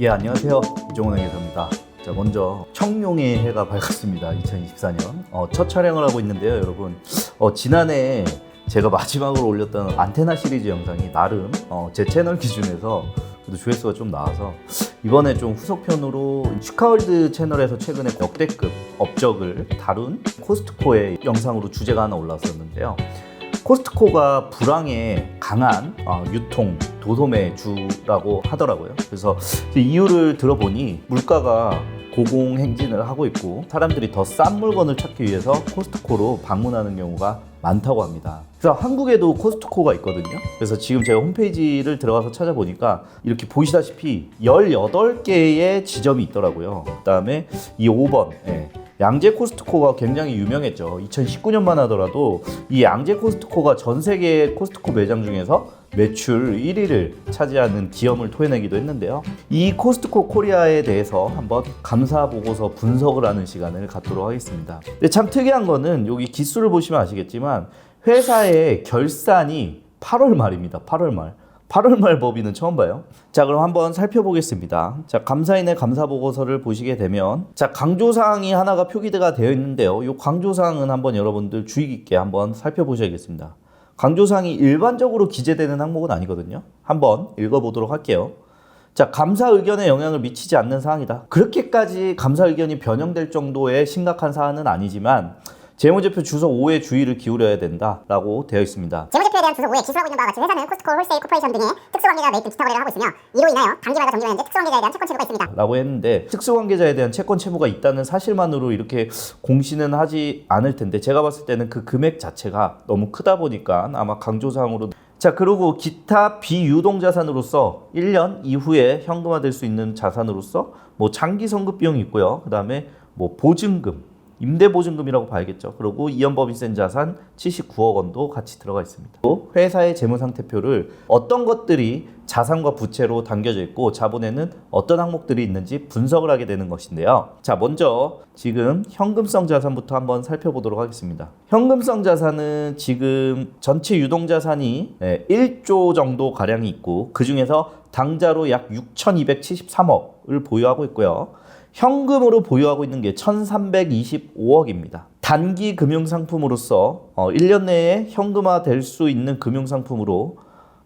예, 안녕하세요. 이종원 회계사입니다. 자, 먼저 청룡의 해가 밝았습니다. 2024년 첫 촬영을 하고 있는데요, 여러분. 지난해 제가 마지막으로 올렸던 안테나 시리즈 영상이 나름 제 채널 기준에서 그래도 조회수가 좀 나와서 이번에 좀 후속편으로 슈카월드 채널에서 최근에 역대급 업적을 다룬 코스트코의 영상으로 주제가 하나 올랐었는데요. 코스트코가 불황에 강한 유통, 도소매주라고 하더라고요. 그래서 이유를 들어보니 물가가 고공행진을 하고 있고 사람들이 더 싼 물건을 찾기 위해서 코스트코로 방문하는 경우가 많다고 합니다. 그래서 한국에도 코스트코가 있거든요. 그래서 지금 제가 홈페이지를 들어가서 찾아보니까 이렇게 보시다시피 18개의 지점이 있더라고요. 그 다음에 이 5번 양재 코스트코가 굉장히 유명했죠. 2019년만 하더라도 이 양재 코스트코가 전 세계 코스트코 매장 중에서 매출 1위를 차지하는 기염을 토해내기도 했는데요. 이 코스트코 코리아에 대해서 한번 감사 보고서 분석을 하는 시간을 갖도록 하겠습니다. 근데 참 특이한 거는 여기 기수를 보시면 아시겠지만 회사의 결산이 8월 말입니다. 8월 말. 8월 말 법인은 처음 봐요. 자, 그럼 한번 살펴보겠습니다. 자, 감사인의 감사 보고서를 보시게 되면 자, 강조사항이 하나가 표기가 되어 있는데요. 이 강조사항은 한번 여러분들 주의 깊게 한번 살펴보셔야겠습니다. 강조사항이 일반적으로 기재되는 항목은 아니거든요. 한번 읽어보도록 할게요. 자, 감사 의견에 영향을 미치지 않는 사항이다. 그렇게까지 감사 의견이 변형될 정도의 심각한 사안은 아니지만 재무제표 주소 5에 주의를 기울여야 된다라고 되어 있습니다. 재무제표에 대한 주소 5에 기술하고 있는 바와 같이 회사는 코스트코 홀세일 코퍼레이션 등의 특수관계자 매입 등 기타 거래를 하고 있으며 이로 인하여 단기말과 정기말 현재 특수관계자에 대한 채권 채무가 있습니다. 라고 했는데 특수관계자에 대한 채권 채무가 있다는 사실만으로 이렇게 공시는 하지 않을 텐데 제가 봤을 때는 그 금액 자체가 너무 크다 보니까 아마 강조사항으로 자, 그리고 기타 비유동자산으로서 1년 이후에 현금화될 수 있는 자산으로서 뭐 장기 선급 비용이 있고요. 그 다음에 뭐 보증금 임대보증금이라고 봐야겠죠. 그리고 이연법인세 자산 79억 원도 같이 들어가 있습니다. 또 회사의 재무상태표를 어떤 것들이 자산과 부채로 담겨져 있고 자본에는 어떤 항목들이 있는지 분석을 하게 되는 것인데요. 자, 먼저 지금 현금성 자산부터 한번 살펴보도록 하겠습니다. 현금성 자산은 지금 전체 유동자산이 1조 정도 가량이 있고 그 중에서 당자로 약 6,273억을 보유하고 있고요. 현금으로 보유하고 있는 게 1,325억입니다. 단기 금융상품으로서 1년 내에 현금화 될 수 있는 금융상품으로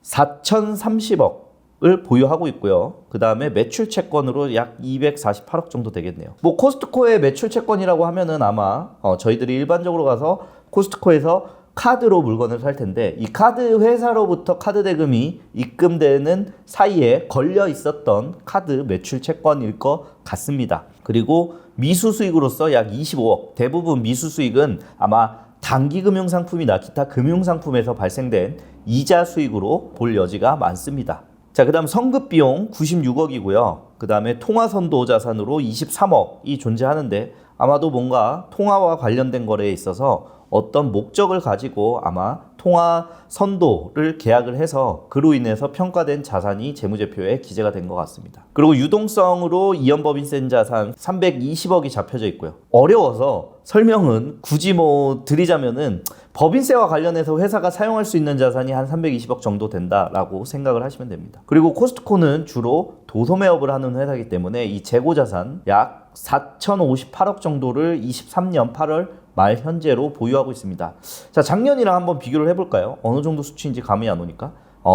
4,030억을 보유하고 있고요. 그 다음에 매출 채권으로 약 248억 정도 되겠네요. 뭐 코스트코의 매출 채권이라고 하면은 아마 저희들이 일반적으로 가서 코스트코에서 카드로 물건을 살 텐데 이 카드 회사로부터 카드 대금이 입금되는 사이에 걸려 있었던 카드 매출 채권일 것 같습니다. 그리고 미수 수익으로서 약 25억. 대부분 미수 수익은 아마 단기 금융 상품이나 기타 금융 상품에서 발생된 이자 수익으로 볼 여지가 많습니다. 자, 그다음 선급 비용 96억이고요. 그다음에 통화 선도 자산으로 23억이 존재하는데 아마도 뭔가 통화와 관련된 거래에 있어서 어떤 목적을 가지고 아마 통화 선도를 계약을 해서 그로 인해서 평가된 자산이 재무제표에 기재가 된 것 같습니다. 그리고 유동성으로 이연법인세 자산 320억이 잡혀져 있고요. 어려워서 설명은 굳이 뭐 드리자면은 법인세와 관련해서 회사가 사용할 수 있는 자산이 한 320억 정도 된다라고 생각을 하시면 됩니다. 그리고 코스트코는 주로 도소매업을 하는 회사이기 때문에 이 재고자산 약 4,058억 정도를 23년 8월 말 현재로 보유하고 있습니다. 자, 작년이랑 한번 비교를 해볼까요? 어느 정도 수치인지 감이 안 오니까.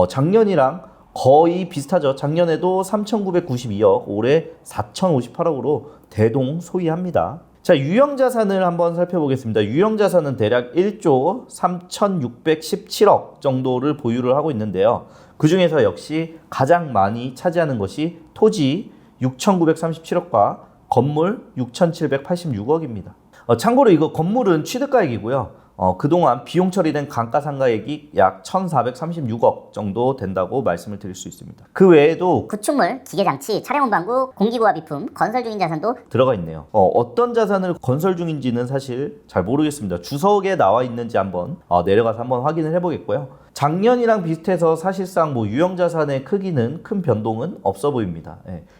작년이랑 거의 비슷하죠. 작년에도 3,992억, 올해 4,058억으로 대동소이합니다. 자, 유형자산을 한번 살펴보겠습니다. 유형자산은 대략 1조 3,617억 정도를 보유를 하고 있는데요. 그 중에서 역시 가장 많이 차지하는 것이 토지 6,937억과 건물 6,786억입니다. 참고로 이거 건물은 취득가액이고요. 그동안 비용 처리된 감가상각액이 약 1,436억 정도 된다고 말씀을 드릴 수 있습니다. 그 외에도 구축물, 기계장치, 차량운반구, 공기부하 비품, 건설 중인 자산도 들어가 있네요. 어떤 자산을 건설 중인지는 사실 잘 모르겠습니다. 주석에 나와 있는지 한번 내려가서 한번 확인을 해보겠고요. 작년이랑 비슷해서 사실상 뭐 유형자산의 크기는 큰 변동은 없어 보입니다.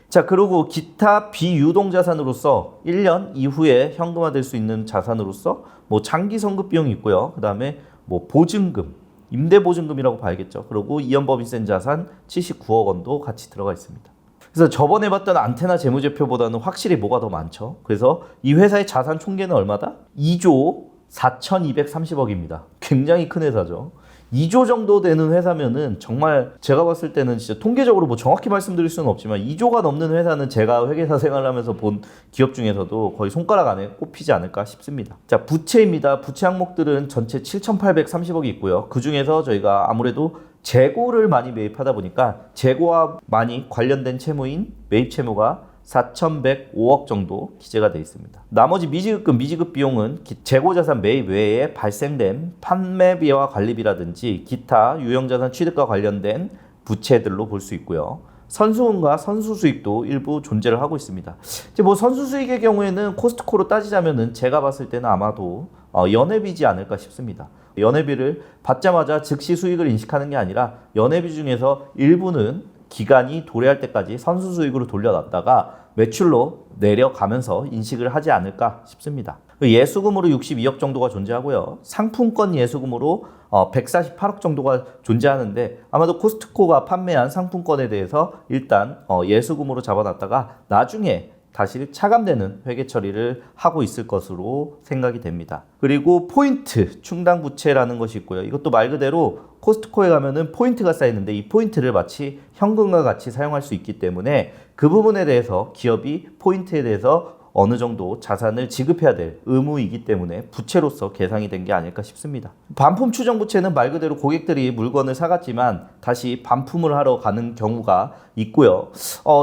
자, 그리고 기타 비유동자산으로서 1년 이후에 현금화될 수 있는 자산으로서 뭐 장기 선급 비용이 있고요. 그 다음에 뭐 보증금, 임대보증금이라고 봐야겠죠. 그리고 이연법인세 자산 79억 원도 같이 들어가 있습니다. 그래서 저번에 봤던 안테나 재무제표보다는 확실히 뭐가 더 많죠. 그래서 이 회사의 자산 총계는 얼마다? 2조 4,230억입니다. 굉장히 큰 회사죠. 2조 정도 되는 회사면은 정말 제가 봤을 때는 진짜 통계적으로 뭐 정확히 말씀드릴 수는 없지만 2조가 넘는 회사는 제가 회계사 생활하면서 본 기업 중에서도 거의 손가락 안에 꼽히지 않을까 싶습니다. 자, 부채입니다. 부채 항목들은 전체 7,830억이 있고요. 그 중에서 저희가 아무래도 재고를 많이 매입하다 보니까 재고와 많이 관련된 채무인 매입 채무가 4,105억 정도 기재가 되어 있습니다. 나머지 미지급금, 미지급 비용은 재고자산 매입 외에 발생된 판매비와 관리비라든지 기타 유형자산 취득과 관련된 부채들로 볼 수 있고요. 선수금과 선수수익도 일부 존재를 하고 있습니다. 이제 뭐 선수수익의 경우에는 코스트코로 따지자면은 제가 봤을 때는 아마도 연회비지 않을까 싶습니다. 연회비를 받자마자 즉시 수익을 인식하는 게 아니라 연회비 중에서 일부는 기간이 도래할 때까지 선수 수익으로 돌려놨다가 매출로 내려가면서 인식을 하지 않을까 싶습니다. 예수금으로 62억 정도가 존재하고요. 상품권 예수금으로 148억 정도가 존재하는데 아마도 코스트코가 판매한 상품권에 대해서 일단 예수금으로 잡아놨다가 나중에 다시 차감되는 회계 처리를 하고 있을 것으로 생각이 됩니다. 그리고 포인트 충당 부채라는 것이 있고요. 이것도 말 그대로 코스트코에 가면은 포인트가 쌓이는데 이 포인트를 마치 현금과 같이 사용할 수 있기 때문에 그 부분에 대해서 기업이 포인트에 대해서 어느 정도 자산을 지급해야 될 의무이기 때문에 부채로서 계상이 된 게 아닐까 싶습니다. 반품 추정 부채는 말 그대로 고객들이 물건을 사갔지만 다시 반품을 하러 가는 경우가 있고요.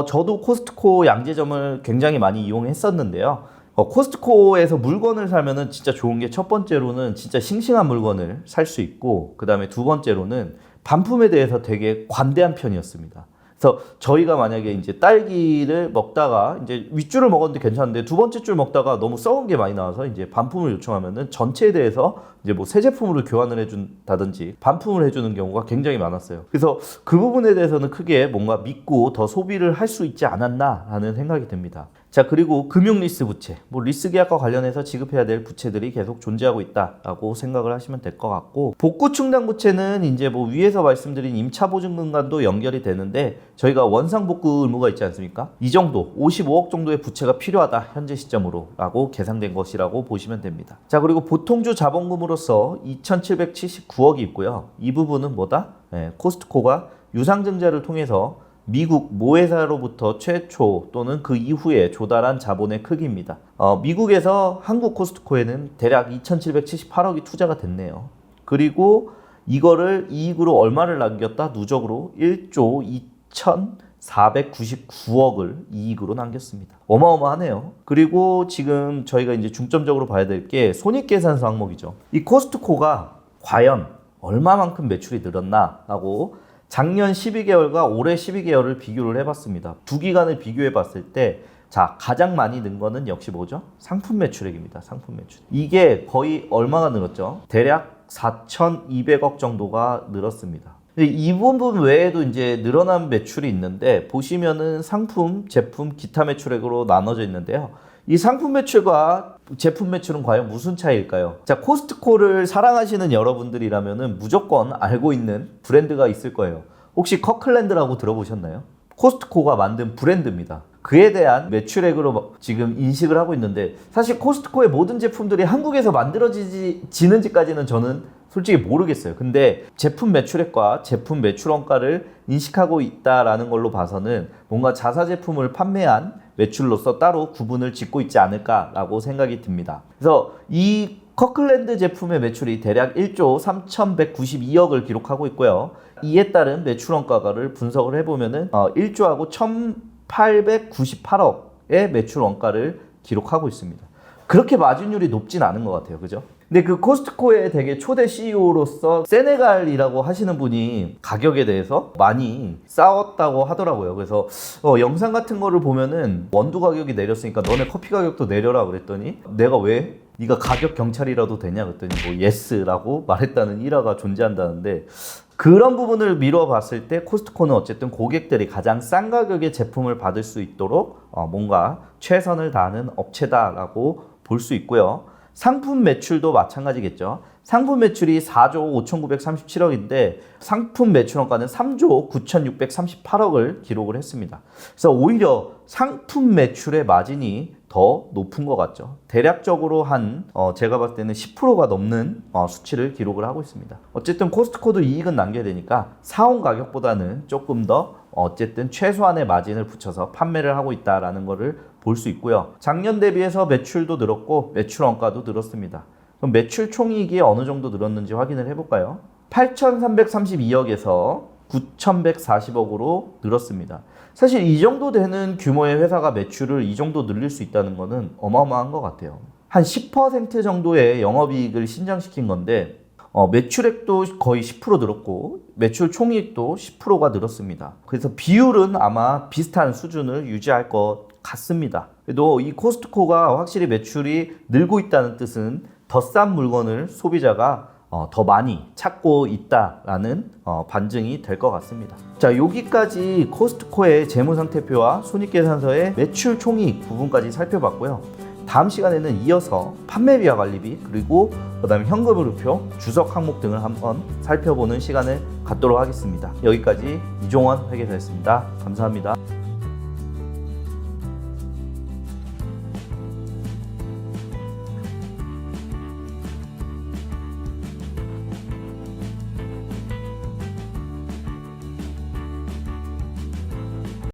저도 코스트코 양재점을 굉장히 많이 이용했었는데요. 코스트코에서 물건을 사면은 진짜 좋은 게 첫 번째로는 진짜 싱싱한 물건을 살 수 있고 그 다음에 두 번째로는 반품에 대해서 되게 관대한 편이었습니다. 그래서 저희가 만약에 이제 딸기를 먹다가 이제 윗줄을 먹었는데 괜찮은데 두 번째 줄 먹다가 너무 썩은 게 많이 나와서 이제 반품을 요청하면은 전체에 대해서 이제 뭐 새 제품으로 교환을 해준다든지 반품을 해주는 경우가 굉장히 많았어요. 그래서 그 부분에 대해서는 크게 뭔가 믿고 더 소비를 할 수 있지 않았나라는 생각이 듭니다. 자, 그리고 금융 리스 부채, 뭐 리스 계약과 관련해서 지급해야 될 부채들이 계속 존재하고 있다라고 생각을 하시면 될 것 같고, 복구 충당 부채는 이제 뭐 위에서 말씀드린 임차 보증금과도 연결이 되는데 저희가 원상 복구 의무가 있지 않습니까? 이 정도 55억 정도의 부채가 필요하다 현재 시점으로라고 계산된 것이라고 보시면 됩니다. 자, 그리고 보통주 자본금으로서 2,779억이 있고요. 이 부분은 뭐다? 코스트코가 유상증자를 통해서 미국 모회사로부터 최초 또는 그 이후에 조달한 자본의 크기입니다. 미국에서 한국 코스트코에는 대략 2,778억이 투자가 됐네요. 그리고 이거를 이익으로 얼마를 남겼다? 누적으로 1조 2,499억을 이익으로 남겼습니다. 어마어마하네요. 그리고 지금 저희가 이제 중점적으로 봐야 될 게 손익계산서 항목이죠. 이 코스트코가 과연 얼마만큼 매출이 늘었나라고 작년 12개월과 올해 12개월을 비교를 해봤습니다. 두 기간을 비교해 봤을 때 자, 가장 많이 는 거는 역시 뭐죠? 상품 매출액입니다. 상품 매출. 이게 거의 얼마가 늘었죠? 대략 4,200억 정도가 늘었습니다. 이 부분 외에도 이제 늘어난 매출이 있는데 보시면은 상품, 제품, 기타 매출액으로 나눠져 있는데요. 이 상품 매출과 제품 매출은 과연 무슨 차이일까요? 자, 코스트코를 사랑하시는 여러분들이라면은 무조건 알고 있는 브랜드가 있을 거예요. 혹시 커클랜드라고 들어보셨나요? 코스트코가 만든 브랜드입니다. 그에 대한 매출액으로 지금 인식을 하고 있는데 사실 코스트코의 모든 제품들이 한국에서 만들어지는지까지는 저는 솔직히 모르겠어요. 근데 제품 매출액과 제품 매출 원가를 인식하고 있다라는 걸로 봐서는 뭔가 자사 제품을 판매한 매출로서 따로 구분을 짓고 있지 않을까라고 생각이 듭니다. 그래서 이 커클랜드 제품의 매출이 대략 1조 3,192억을 기록하고 있고요. 이에 따른 매출 원가를 분석을 해보면은 1조하고 1,898억의 매출 원가를 기록하고 있습니다. 그렇게 마진율이 높진 않은 것 같아요. 그죠? 근데 그 코스트코의 되게 초대 CEO로서 세네갈이라고 하시는 분이 가격에 대해서 많이 싸웠다고 하더라고요. 그래서 영상 같은 거를 보면은 원두 가격이 내렸으니까 너네 커피 가격도 내려라 그랬더니 내가 왜? 네가 가격 경찰이라도 되냐 그랬더니 뭐 예스라고 말했다는 일화가 존재한다는데 그런 부분을 미뤄봤을 때 코스트코는 어쨌든 고객들이 가장 싼 가격의 제품을 받을 수 있도록 뭔가 최선을 다하는 업체다라고 볼 수 있고요. 상품 매출도 마찬가지겠죠. 상품 매출이 4조 5,937억인데 상품 매출 원가는 3조 9,638억을 기록을 했습니다. 그래서 오히려 상품 매출의 마진이 더 높은 것 같죠. 대략적으로 제가 봤을 때는 10%가 넘는 수치를 기록을 하고 있습니다. 어쨌든 코스트코도 이익은 남겨야 되니까 사온 가격보다는 조금 더 어쨌든 최소한의 마진을 붙여서 판매를 하고 있다라는 것을 볼 수 있고요. 작년 대비해서 매출도 늘었고 매출 원가도 늘었습니다. 그럼 매출 총이익이 어느 정도 늘었는지 확인을 해볼까요? 8,332억에서 9,140억으로 늘었습니다. 사실 이 정도 되는 규모의 회사가 매출을 이 정도 늘릴 수 있다는 것은 어마어마한 것 같아요. 한 10% 정도의 영업이익을 신장시킨 건데 매출액도 거의 10% 늘었고 매출 총이익도 10%가 늘었습니다. 그래서 비율은 아마 비슷한 수준을 유지할 것 같습니다. 그래도 이 코스트코가 확실히 매출이 늘고 있다는 뜻은 더 싼 물건을 소비자가 더 많이 찾고 있다라는 반증이 될 것 같습니다. 자, 여기까지 코스트코의 재무상태표와 손익계산서의 매출 총이익 부분까지 살펴봤고요. 다음 시간에는 이어서 판매비와 관리비 그리고 그다음에 현금흐름표, 주석 항목 등을 한번 살펴보는 시간을 갖도록 하겠습니다. 여기까지 이종원 회계사였습니다. 감사합니다.